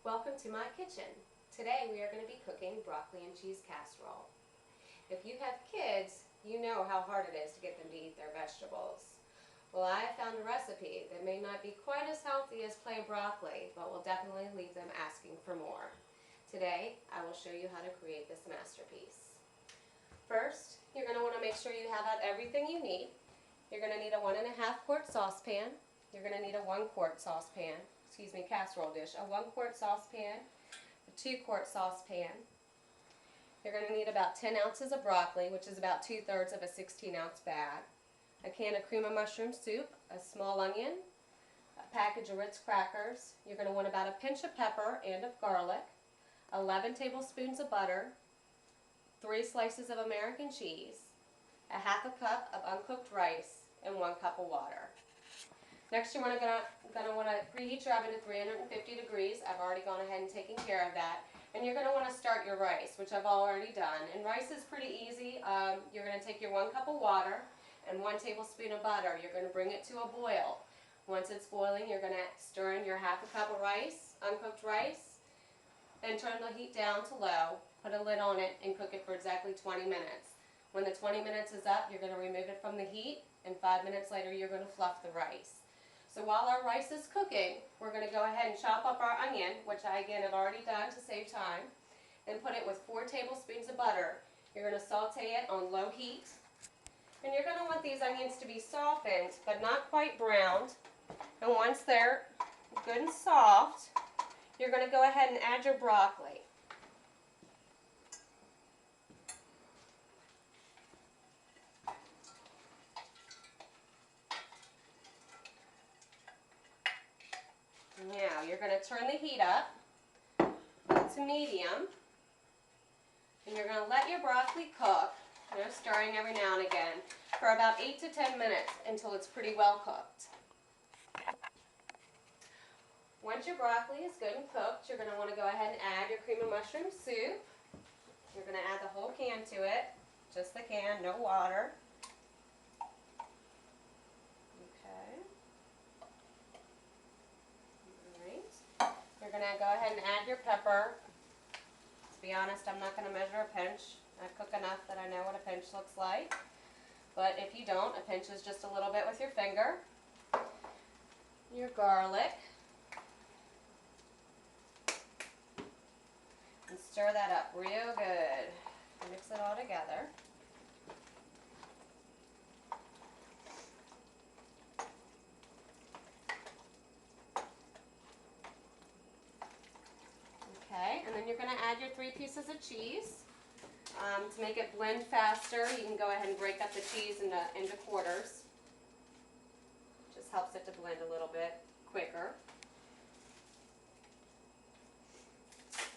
Welcome to my kitchen. Today we are going to be cooking broccoli and cheese casserole. If you have kids, you know how hard it is to get them to eat their vegetables. Well, I found a recipe that may not be quite as healthy as plain broccoli, but will definitely leave them asking for more. Today, I will show you how to create this masterpiece. First, you're going to want to make sure you have out everything you need. You're going to need a 1.5 quart saucepan. You're going to need a 1 quart casserole dish, a 1 quart saucepan, a 2 quart saucepan. You're going to need about 10 ounces of broccoli, which is about 2/3 of a 16-ounce bag, a can of cream of mushroom soup, a small onion, a package of Ritz crackers. You're going to want about a pinch of pepper and of garlic, 11 tablespoons of butter, 3 slices of American cheese, a half a cup of uncooked rice, and 1 cup of water. Next, you're going to want to preheat your oven to 350 degrees. I've already gone ahead and taken care of that. And you're going to want to start your rice, which I've already done. And rice is pretty easy. You're going to take your 1 cup of water and 1 tablespoon of butter. You're going to bring it to a boil. Once it's boiling, you're going to stir in your half a cup of rice, uncooked rice, and turn the heat down to low. Put a lid on it and cook it for exactly 20 minutes. When the 20 minutes is up, you're going to remove it from the heat, and 5 minutes later, you're going to fluff the rice. So while our rice is cooking, we're going to go ahead and chop up our onion, which I again have already done to save time, and put it with 4 tablespoons of butter. You're going to saute it on low heat. And you're going to want these onions to be softened, but not quite browned. And once they're good and soft, you're going to go ahead and add your broccoli. Now you're going to turn the heat up to medium, and you're going to let your broccoli cook, stirring every now and again, for about 8 to 10 minutes until it's pretty well cooked. Once your broccoli is good and cooked, you're going to want to go ahead and add your cream of mushroom soup. You're going to add the whole can to it, just the can, no water. Okay. You're going to go ahead and add your pepper. To be honest, I'm not going to measure a pinch. I cook enough that I know what a pinch looks like. But if you don't, a pinch is just a little bit with your finger. Your garlic. And stir that up real good. Mix it all together. Okay, and then you're going to add your 3 pieces of cheese. To make it blend faster, you can go ahead and break up the cheese into quarters. Just helps it to blend a little bit quicker.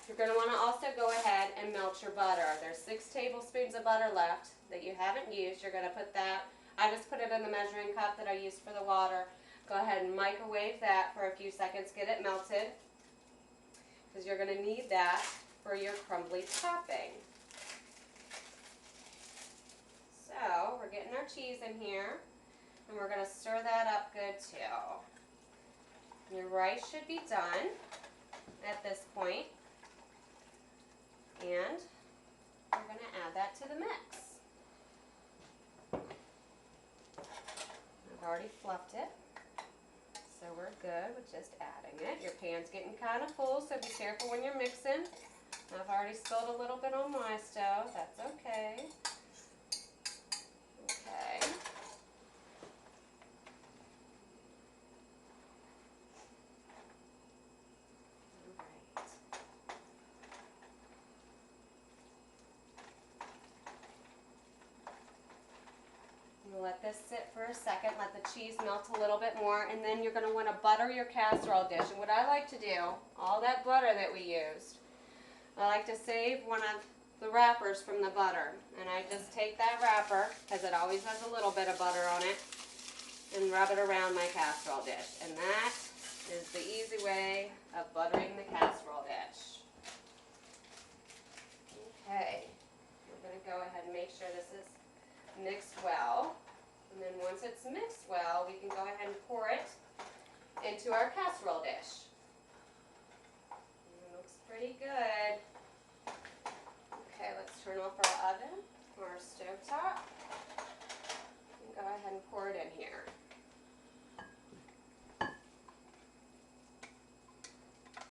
You're going to want to also go ahead and melt your butter. There's 6 tablespoons of butter left that you haven't used. You're going to put that, I just put it in the measuring cup that I used for the water. Go ahead and microwave that for a few seconds, get it melted, because you're going to need that for your crumbly topping. So we're getting our cheese in here, and we're going to stir that up good too. Your rice should be done at this point, and we're going to add that to the mix. I've already fluffed it, so we're good with just adding it. Your pan's getting kind of full, so be careful when you're mixing. I've already spilled a little bit on my stove. That's okay. Okay. Alright. We'll let this sit for a second, let the cheese melt a little bit more, and then you're going to want to butter your casserole dish. And what I like to do, all that butter that we used, I like to save one of the wrappers from the butter. And I just take that wrapper, because it always has a little bit of butter on it, and rub it around my casserole dish. And that is the easy way of buttering the casserole dish. Okay, we're going to go ahead and make sure this is mixed well. And then once it's mixed well, we can go ahead and pour it into our casserole dish. oven.